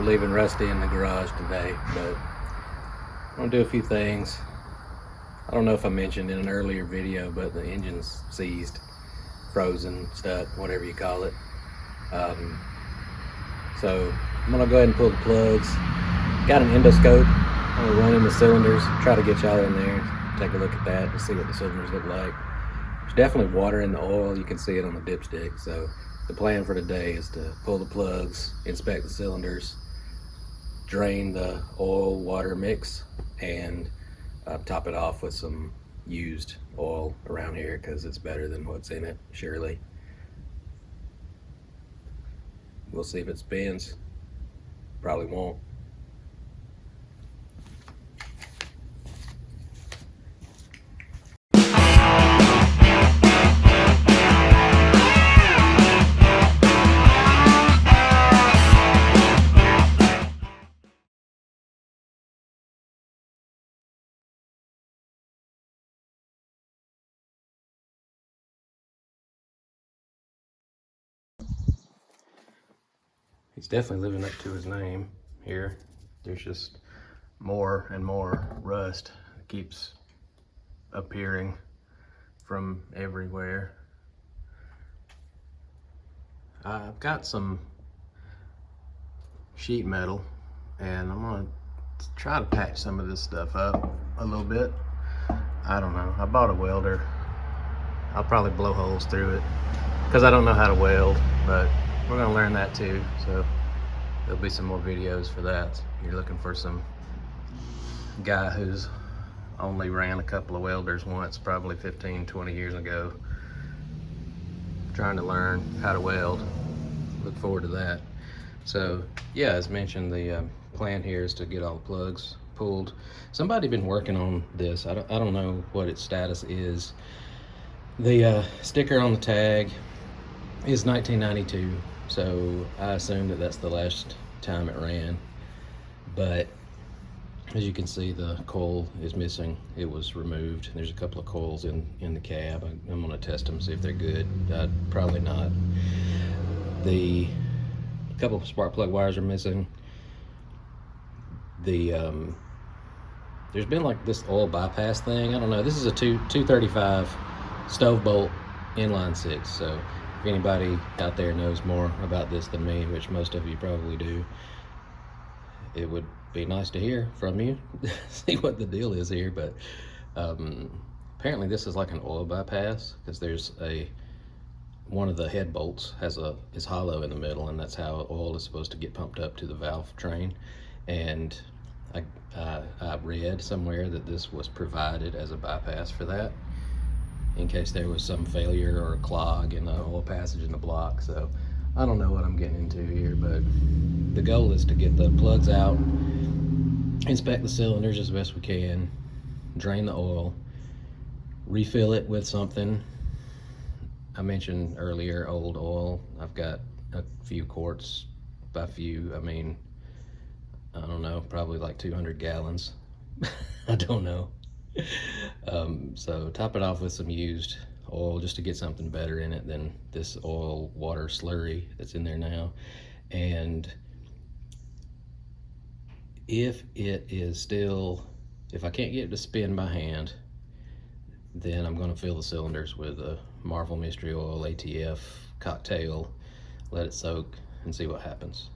leaving Rusty in the garage today, but I'm gonna do a few things. I don't know if I mentioned in an earlier video, but the engine's seized, frozen, stuck, whatever you call it. So I'm gonna go ahead and pull the plugs. Got an endoscope. I'm gonna run in the cylinders, try to get y'all in there, take a look at that to see what the cylinders look like. There's definitely water in the oil. You can see it on the dipstick. So the plan for today is to pull the plugs, inspect the cylinders, drain the oil water mix, and top it off with some used oil around here because it's better than what's in it, surely. We'll see if it spins. Probably won't. He's definitely living up to his name here. There's just more and more rust that keeps appearing from everywhere. I've got some sheet metal and I'm gonna try to patch some of this stuff up a little bit. I don't know, I bought a welder. I'll probably blow holes through it because I don't know how to weld, but we're gonna learn that too, so there'll be some more videos for that. You're looking for some guy who's only ran a couple of welders once, probably 15, 20 years ago, trying to learn how to weld. Look forward to that. So yeah, as mentioned, the plan here is to get all the plugs pulled. Somebody been working on this. I don't know what its status is. The sticker on the tag is 1992, so I assume that that's the last time it ran. But as you can see, the coil is missing. It was removed. There's a couple of coils in the cab. I'm gonna test them, see if they're good. Probably not. The couple of spark plug wires are missing. There's been like this oil bypass thing. I don't know. This is a 235 stove bolt inline six. So if anybody out there knows more about this than me, which most of you probably do, it would be nice to hear from you. See what the deal is here. But apparently this is like an oil bypass because there's one of the head bolts is hollow in the middle, and that's how oil is supposed to get pumped up to the valve train. And I read somewhere that this was provided as a bypass for that, in case there was some failure or a clog in the oil passage in the block. So I don't know what I'm getting into here, but the goal is to get the plugs out, inspect the cylinders as best we can, drain the oil, refill it with something. I mentioned earlier old oil. I've got a few quarts. By few, I mean, I don't know, probably like 200 gallons. I don't know. So top it off with some used oil just to get something better in it than this oil water slurry that's in there now. And if I can't get it to spin by hand, then I'm going to fill the cylinders with a Marvel Mystery Oil ATF cocktail, let it soak, and see what happens.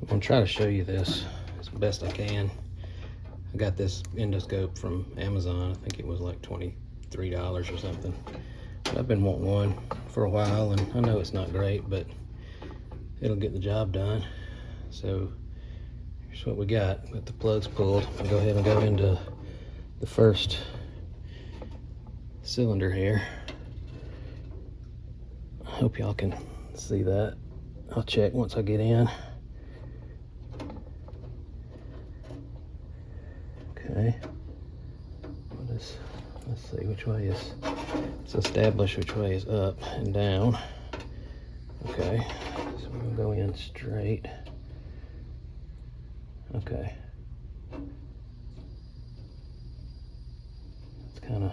I'm going to try to show you this as best I can. I got this endoscope from Amazon. I think it was like $23 or something. But I've been wanting one for a while, and I know it's not great, but it'll get the job done. So here's what we got. Got the plugs pulled. I'll go ahead and go into the first cylinder here. I hope y'all can see that. I'll check once I get in. Okay. Let's see which way is, let's establish which way is up and down. Okay, so we'll go in. ran straight. Okay. It's kind of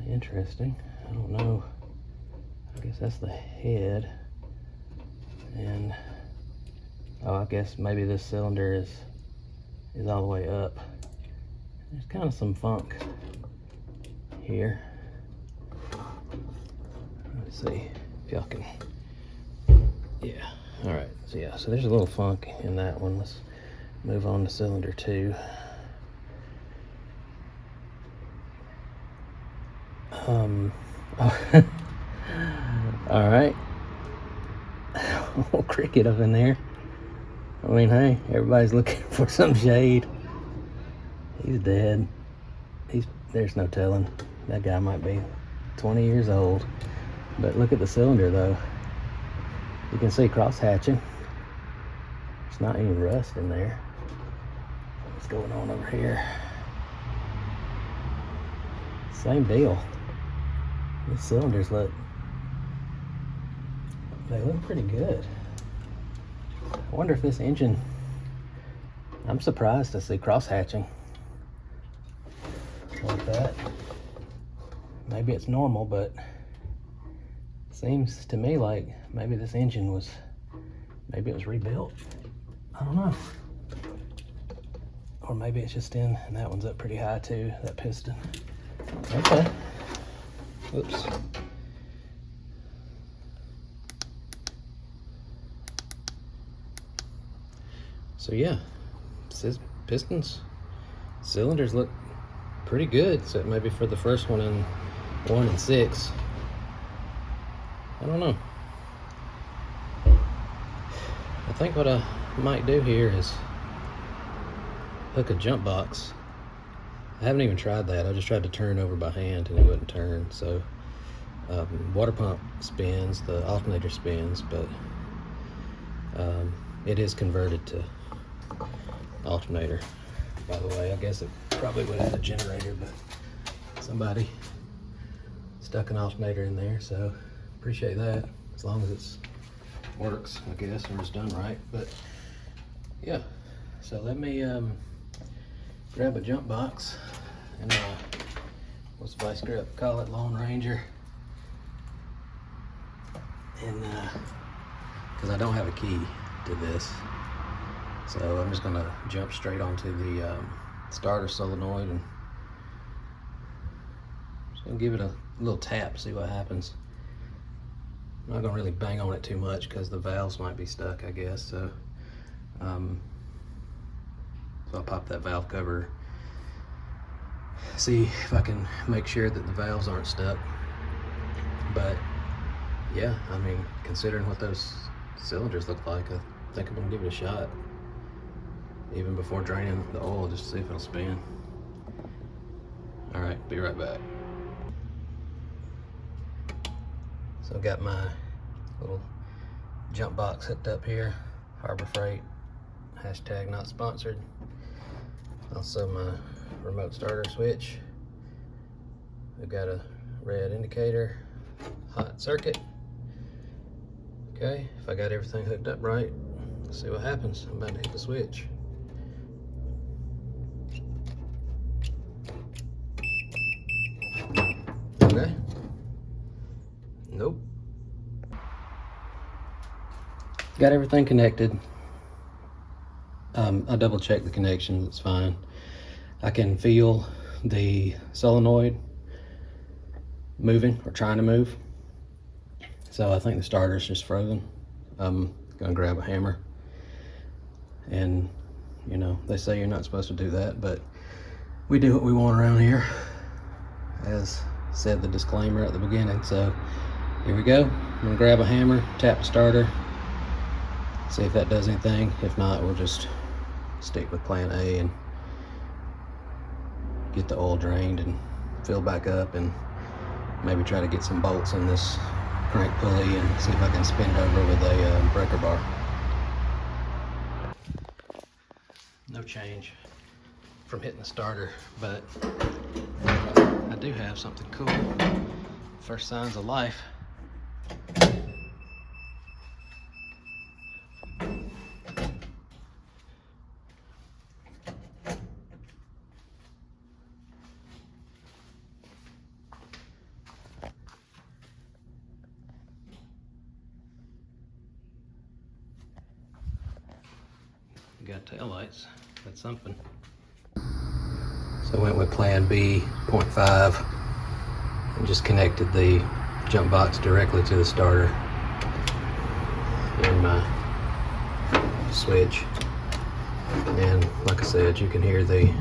interesting. I don't know. I guess that's the head. And oh, I guess maybe this cylinder is all the way up. There's kind of some funk here. Let's see if y'all can. Yeah. All right. So yeah. So there's a little funk in that one. Let's move on to cylinder 2. All right. Little cricket up in there. I mean, hey, everybody's looking for some shade. He's dead. There's no telling. That guy might be 20 years old. But look at the cylinder though. You can see cross hatching. There's not any rust in there. What's going on over here? Same deal. These cylinders look pretty good. I wonder if this engine, I'm surprised to see cross hatching like that. Maybe it's normal, but it seems to me like maybe this engine was, maybe it was rebuilt. I don't know. Or maybe it's just in, and that one's up pretty high too, that piston. Okay. Oops. So yeah, pistons, cylinders look pretty good. So maybe for the first one in 1 and 6. I don't know. I think what I might do here is hook a jump box. I haven't even tried that. I just tried to turn over by hand and it wouldn't turn. So water pump spins, the alternator spins, but it is converted to alternator, by the way. I guess it probably would have a generator, but somebody stuck an alternator in there, so appreciate that, as long as it works, I guess, or it's done right. But yeah, so let me grab a jump box and what's the vice grip? Call it Lone Ranger, and because I don't have a key to this, so I'm just gonna jump straight onto the starter solenoid and just gonna give it a little tap, see what happens. I'm not gonna really bang on it too much because the valves might be stuck, I guess. So so I'll pop that valve cover, see if I can make sure that the valves aren't stuck. But yeah, I mean, considering what those cylinders look like, I think I'm gonna give it a shot, even before draining the oil, just to see if it'll spin. All right, be right back. So I've got my little jump box hooked up here, Harbor Freight, hashtag not sponsored. Also my remote starter switch. We've got a red indicator, hot circuit. Okay, if I got everything hooked up right, let's see what happens. I'm about to hit the switch. Okay. Nope. Got everything connected. I double checked the connections, it's fine. I can feel the solenoid moving or trying to move. So I think the starter's just frozen. I'm gonna grab a hammer, and you know, they say you're not supposed to do that, but we do what we want around here, as said the disclaimer at the beginning. So here we go. I'm gonna grab a hammer, tap the starter, see if that does anything. If not, we'll just stick with plan A and get the oil drained and filled back up, and maybe try to get some bolts in this crank pulley and see if I can spin it over with a breaker bar. No change from hitting the starter, but I do have something cool. First signs of life. We got taillights. That's something. So I went with plan B, 0.5, and just connected the jump box directly to the starter and my switch. And like I said, you can hear the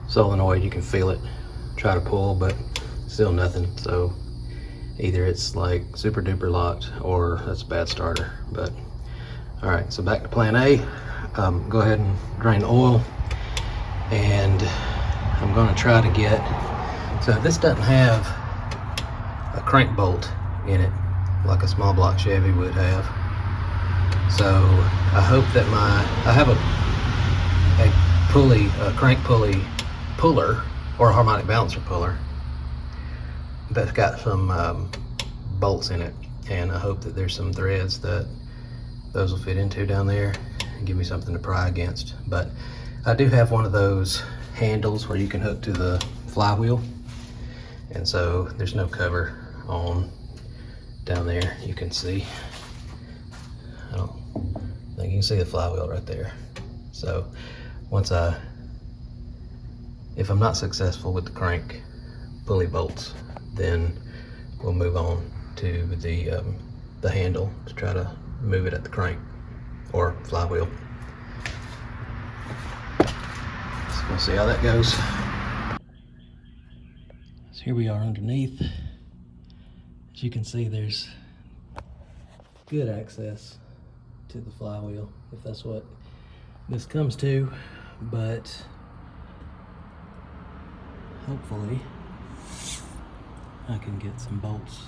solenoid, you can feel it try to pull, but still nothing. So either it's like super duper locked or that's a bad starter. But all right, so back to plan A. Go ahead and drain the oil, and I'm going to try to get, so this doesn't have a crank bolt in it like a small block Chevy would have. So I hope that I have a pulley, a crank pulley puller, or a harmonic balancer puller that's got some bolts in it, and I hope that there's some threads that those will fit into down there and give me something to pry against. But I do have one of those handles where you can hook to the flywheel, and so there's no cover on down there. You can see, I don't think you can see the flywheel right there. So if I'm not successful with the crank pulley bolts, then we'll move on to the handle to try to move it at the crank or flywheel. So we'll see how that goes. So here we are underneath. As you can see, there's good access to the flywheel if that's what this comes to, but hopefully I can get some bolts.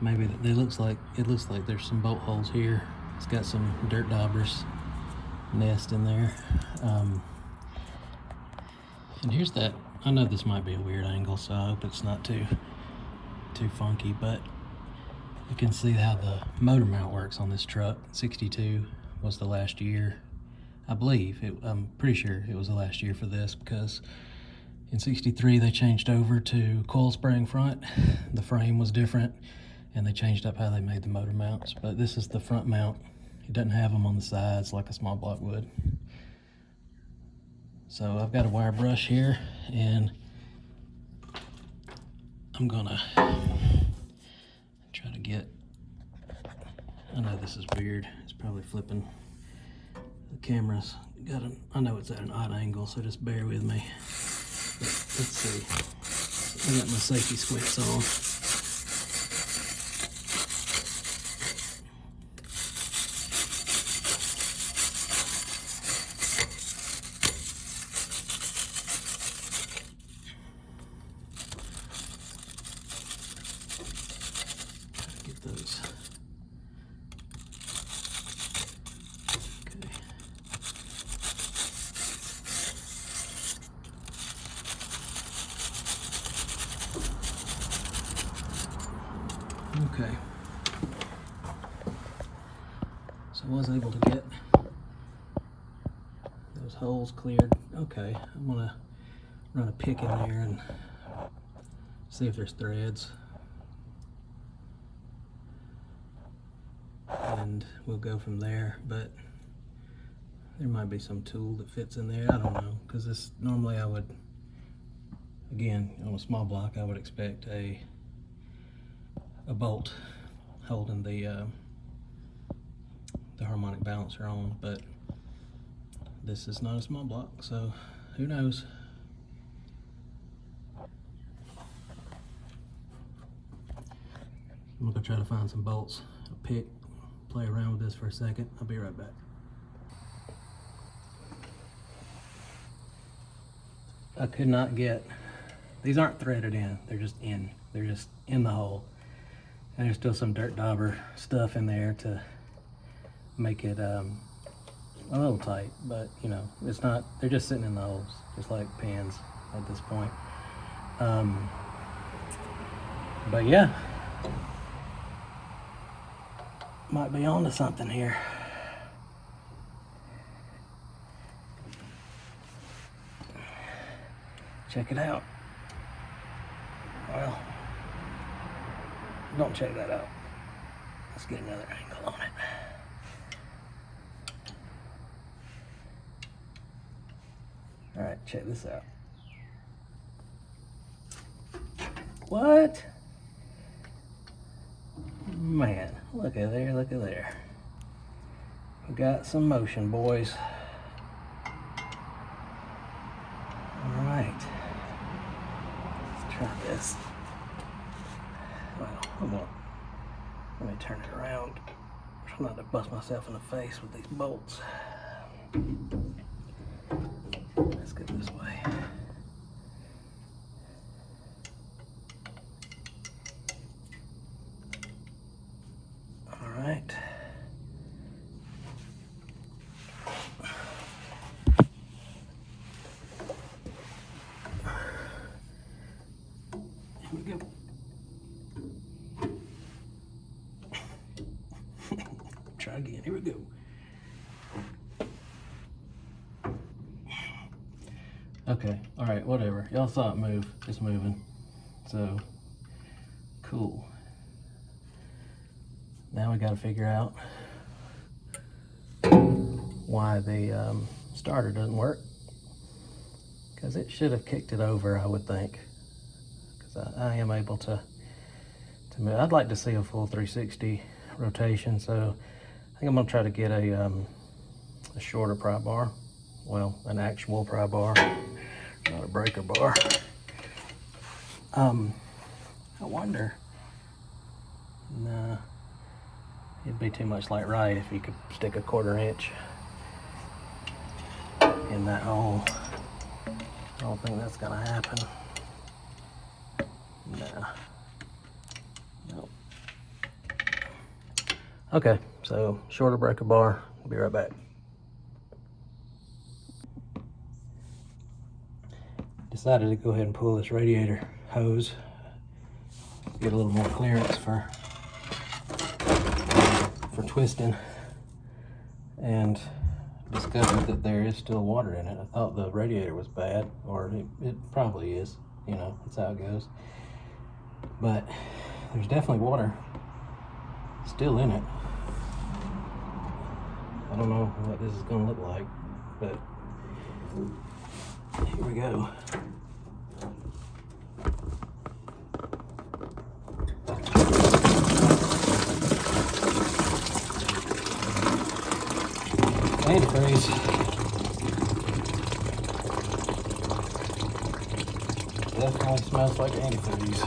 Maybe it looks like there's some bolt holes here. It's got some dirt daubers nest in there. And here's that. I know this might be a weird angle, so I hope it's not too funky, but you can see how the motor mount works on this truck. 62 was the last year, I believe. I'm pretty sure it was the last year for this, because in 63 they changed over to coil spring front. The frame was different, and they changed up how they made the motor mounts. But this is the front mount. It doesn't have them on the sides like a small block would. So I've got a wire brush here, and I'm gonna try to get, I know this is weird, it's probably flipping. The camera's I know it's at an odd angle, so just bear with me. But let's see, I got my safety squints on. Get those. Okay. So I was able to get those holes cleared. Okay, I'm gonna run a pick in there and see if there's threads. And we'll go from there, but there might be some tool that fits in there. I don't know, because this normally I would, again, on a small block, I would expect a bolt holding the harmonic balancer on, but this is not a small block, so who knows. I'm gonna try to find some bolts, a pick, play around with this for a second. I'll be right back. I could not get, these aren't threaded in, they're just in the hole. And there's still some dirt dauber stuff in there to make it a little tight, but you know, it's not, they're just sitting in the holes, just like pins at this point. But yeah, might be onto something here. Check it out. Well, don't check that out. Let's get another angle on it. All right, check this out. What? Man, look at there, look at there. We got some motion, boys. All right. Let's try this. Well, hold on. Let me turn it around. Try not to bust myself in the face with these bolts. Let's go this way. All right. Here we go. Try again. Here we go. Okay, all right, whatever. Y'all saw it move. It's moving. So, cool. Now we got to figure out why the starter doesn't work. Because it should have kicked it over, I would think. Because I am able to move. I'd like to see a full 360 rotation, so I think I'm going to try to get a shorter pry bar. Well, an actual pry bar, not a breaker bar. I wonder, nah, it'd be too much like right if you could stick a 1/4 inch in that hole. I don't think that's gonna happen. Nah. Nope. Okay, so shorter breaker bar. Be right back. Decided to go ahead and pull this radiator hose, get a little more clearance for twisting, and discovered that there is still water in it. I thought the radiator was bad, or it probably is, you know, that's how it goes. But there's definitely water still in it. I don't know what this is gonna look like, but here we go. Antifreeze. Definitely smells like antifreeze.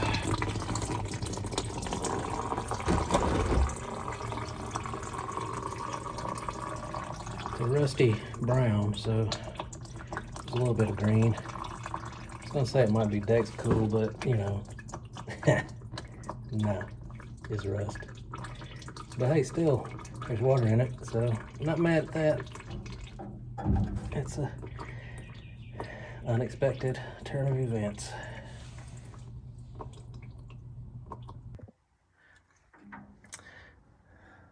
It's a rusty brown, so there's a little bit of green. I was gonna say it might be Dex Cool, but you know, no, it's rust. But hey, still, there's water in it, so I'm not mad at that. It's a unexpected turn of events.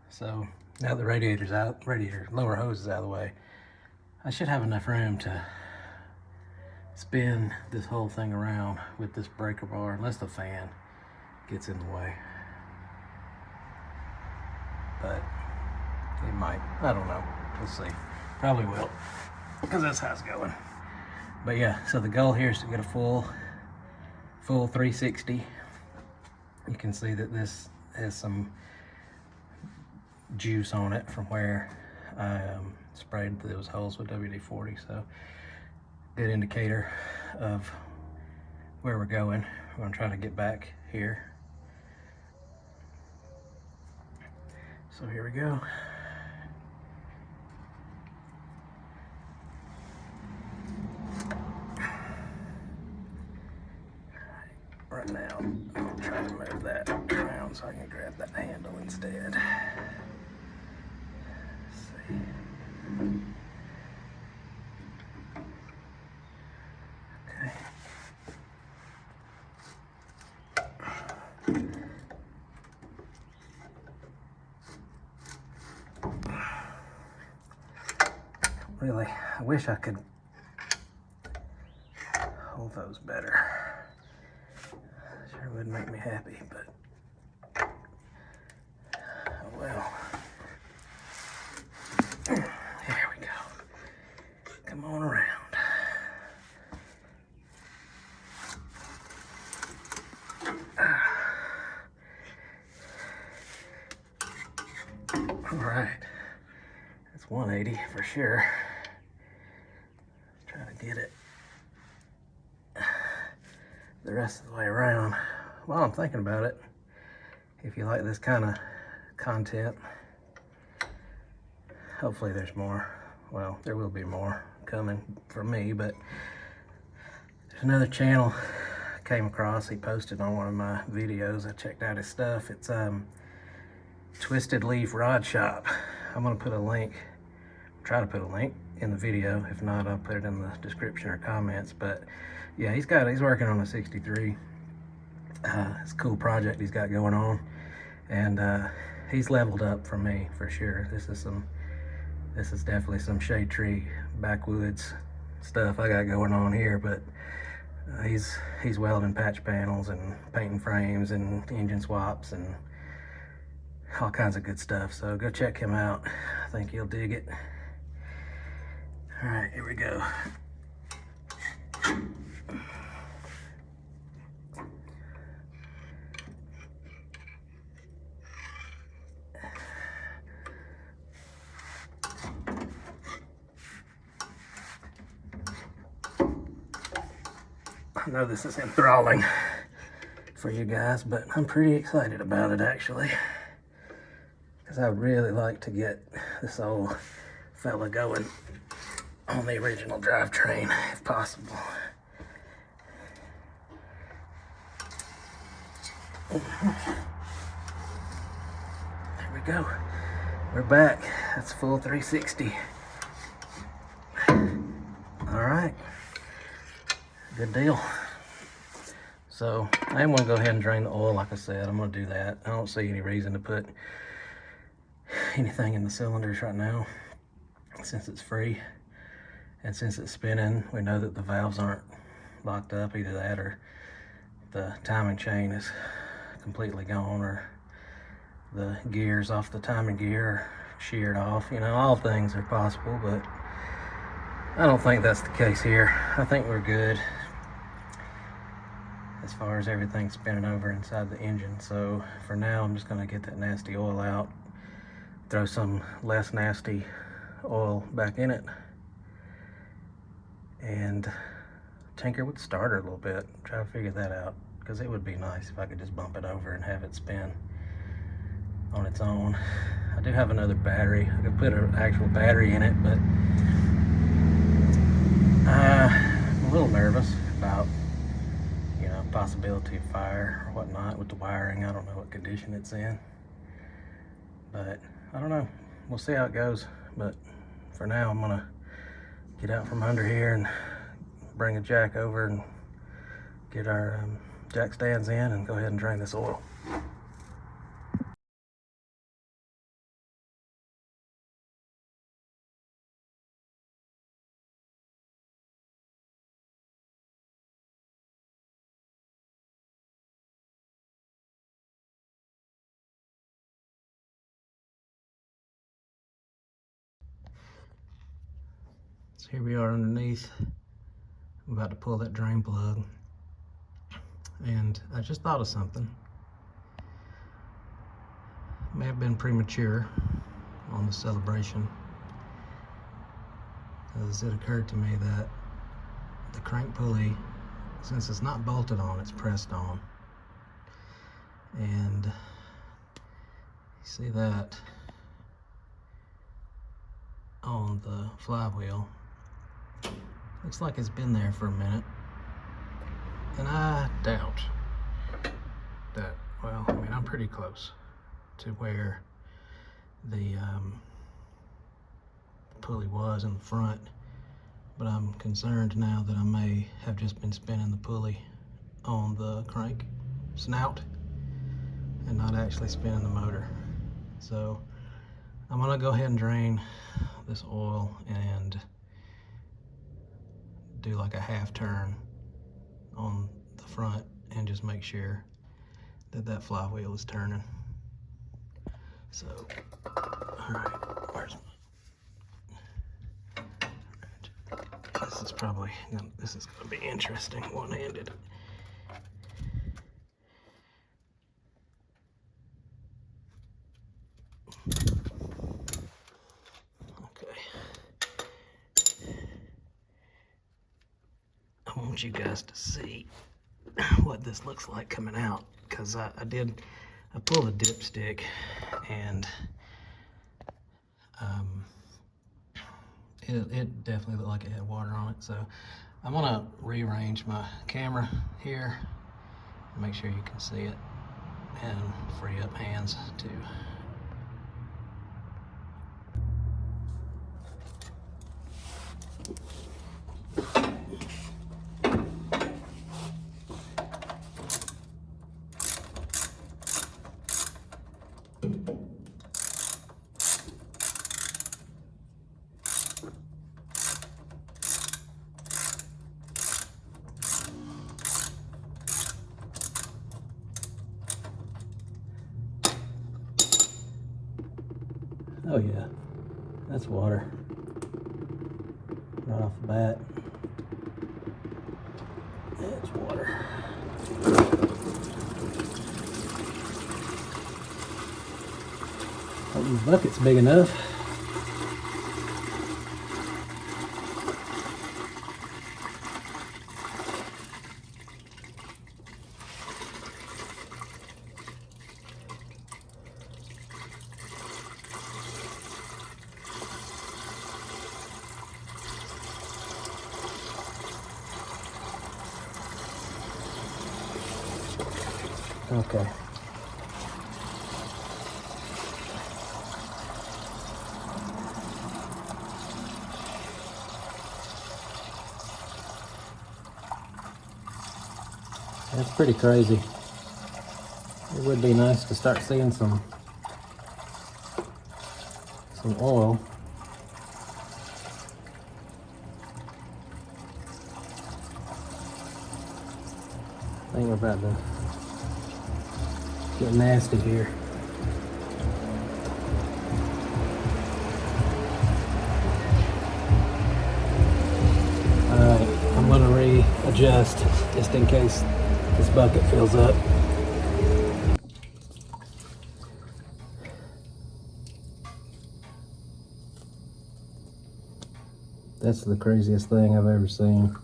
So now the radiator's out, lower hose is out of the way, I should have enough room to spin this whole thing around with this breaker bar, unless the fan gets in the way. But it might, I don't know, we'll see. Probably will, because that's how it's going. But yeah, so the goal here is to get a full 360. You can see that this has some juice on it from where I sprayed those holes with WD-40, so good indicator of where we're going. We're gonna try to get back here. So here we go. Right now, I'm gonna try to move that around so I can grab that handle instead. Let's see. Really, I wish I could hold those better. Sure would make me happy, but oh well. There we go. Come on around. All right, that's 180 for sure. Try to get it the rest of the way around. While I'm thinking about it, if you like this kind of content, hopefully there's more. Well, there will be more coming from me, but there's another channel I came across. He posted on one of my videos. I checked out his stuff. It's Twisted Leaf Rod Shop. I'm gonna put a link, try to put a link in the video. If not, I'll put it in the description or comments. But yeah, he's working on a 63. It's a cool project he's got going on, and he's leveled up from me for sure. This is definitely some shade tree backwoods stuff I got going on here, but he's welding patch panels and painting frames and engine swaps and all kinds of good stuff. So go check him out. I think you'll dig it. All right, here we go. I know this is enthralling for you guys, but I'm pretty excited about it actually, because I really like to get this old fella going on the original drivetrain if possible. There we go. We're back. That's full 360. All right. Good deal. So I am going to go ahead and drain the oil. Like I said, I'm going to do that. I don't see any reason to put anything in the cylinders right now since it's free, and since it's spinning, we know that the valves aren't locked up. Either that or the timing chain is completely gone, or the gears off the timing gear are sheared off. You know, all things are possible, but I don't think that's the case here. I think we're good as far as everything spinning over inside the engine. So for now, I'm just going to get that nasty oil out, throw some less nasty oil back in it, and tinker with the starter a little bit, try to figure that out, because it would be nice if I could just bump it over and have it spin on its own. I do have another battery. I could put an actual battery in it, but I'm a little nervous about, you know, possibility of fire or whatnot with the wiring. I don't know what condition it's in, but I don't know. We'll see how it goes. But for now, I'm gonna get out from under here and bring a jack over and get our jack stands in and go ahead and drain this oil. So here we are underneath. I'm about to pull that drain plug, and I just thought of something. May have been premature on the celebration, as it occurred to me that the crank pulley, since it's not bolted on, it's pressed on. And you see that on the flywheel. Looks like it's been there for a minute, and I doubt that, well, I mean, I'm pretty close to where the pulley was in the front, but I'm concerned now that I may have just been spinning the pulley on the crank snout and not actually spinning the motor. So I'm gonna go ahead and drain this oil and do like a half turn on the front and just make sure that that flywheel is turning. So, all right, this is probably, this is gonna be interesting one-handed. want you guys to see what this looks like coming out, because I pulled a dipstick and it definitely looked like it had water on it. So I'm gonna rearrange my camera here, make sure you can see it, and free up hands too. Oh yeah, that's water right off the bat. It's water. Hope this bucket's big enough. Okay. That's pretty crazy. It would be nice to start seeing some oil. I think we're about to get nasty here. Alright, I'm gonna readjust just in case this bucket fills up. That's the craziest thing I've ever seen.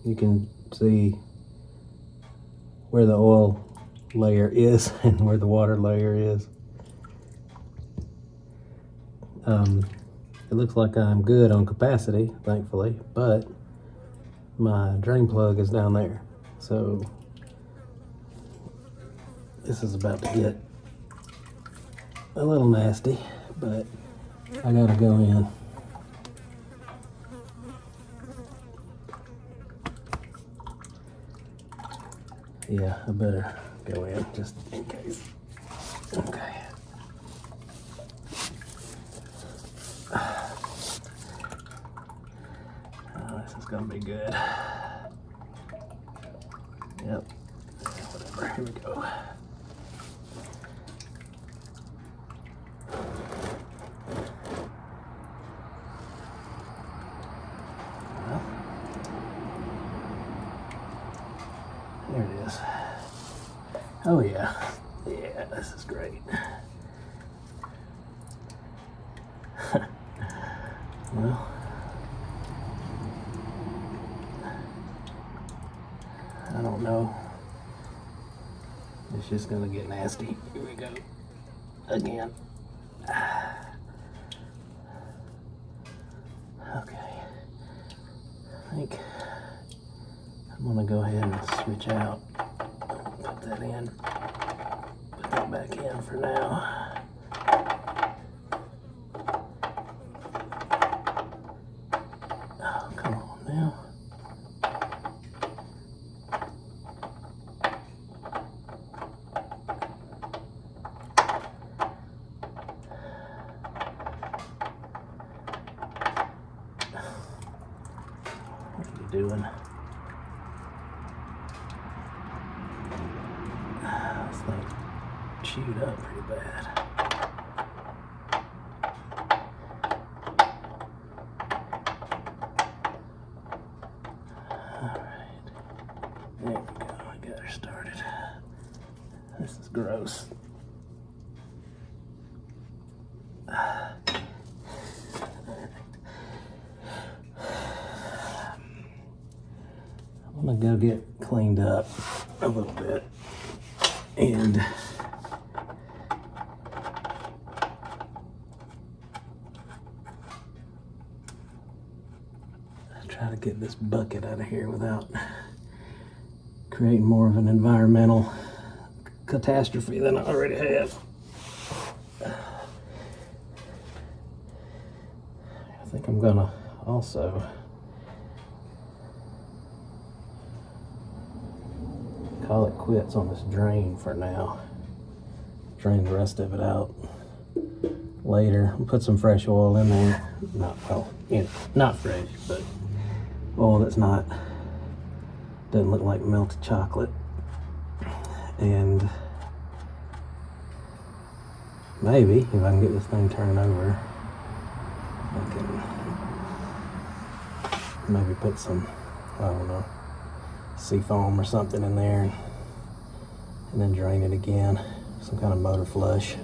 You can see where the oil layer is and where the water layer is. It looks like I'm good on capacity, thankfully, but my drain plug is down there. So this is about to get a little nasty, but I gotta go in. Yeah, I better go in just in case. Okay. Oh, this is gonna be good. Yep. Whatever. Here we go. Well, there it is. Oh yeah. Yeah, this is great. Well, I don't know. It's just gonna get nasty. Here we go. Again. Okay. I think I'm gonna go ahead and switch out. Put that in. Put that back in for now. Oh, come on now. What are you doing? This thing chewed up pretty bad. Alright. There we go. I got her started. This is gross. gonna go get cleaned up a little bit and try to get this bucket out of here without creating more of an environmental catastrophe than I already have. I think I'm gonna also call it quits on this drain for now. Drain the rest of it out later. I'll put some fresh oil in there. Not fresh, but oil that's doesn't look like melted chocolate. And maybe if I can get this thing turned over, I can maybe put some, I don't know, sea foam or something in there and then drain it again. Some kind of motor flush.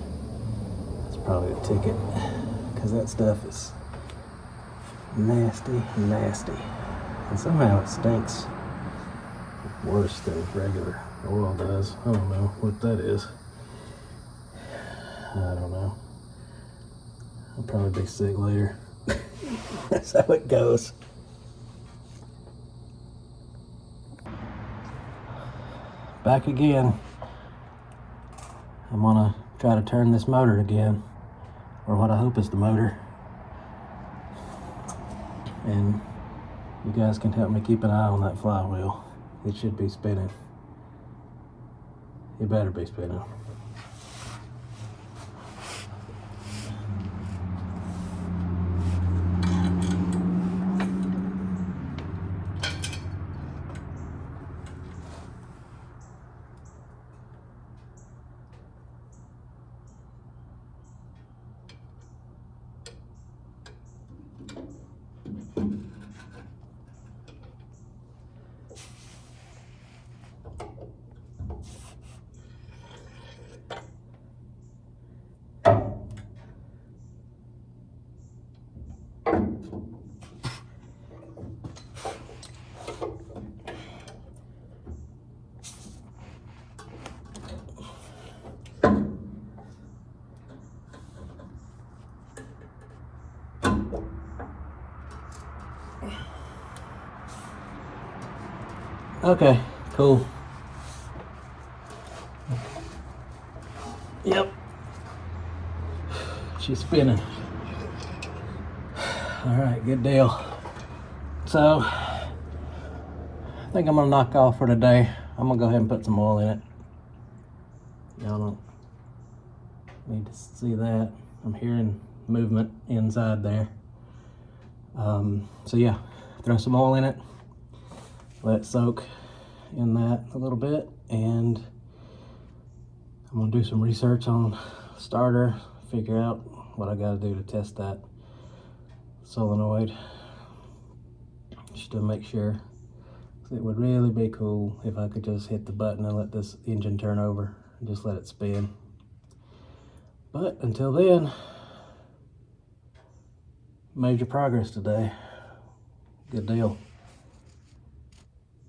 That's probably the ticket, because that stuff is nasty. And somehow it stinks worse than regular oil does. I don't know what that is. I don't know. I'll probably be sick later. That's how it goes. Back again. I'm gonna try to turn this motor again, or what I hope is the motor. And you guys can help me keep an eye on that flywheel. It should be spinning. It better be spinning. Okay, cool. Yep. She's spinning. All right, good deal. So, I think I'm gonna knock off for today. I'm gonna go ahead and put some oil in it. Y'all don't need to see that. I'm hearing movement inside there. So yeah, throw some oil in it. Let it soak in that a little bit, and I'm gonna do some research on starter, figure out what I gotta do to test that solenoid, just to make sure. It would really be cool if I could just hit the button and let this engine turn over and just let it spin. But until then, major progress today. Good deal.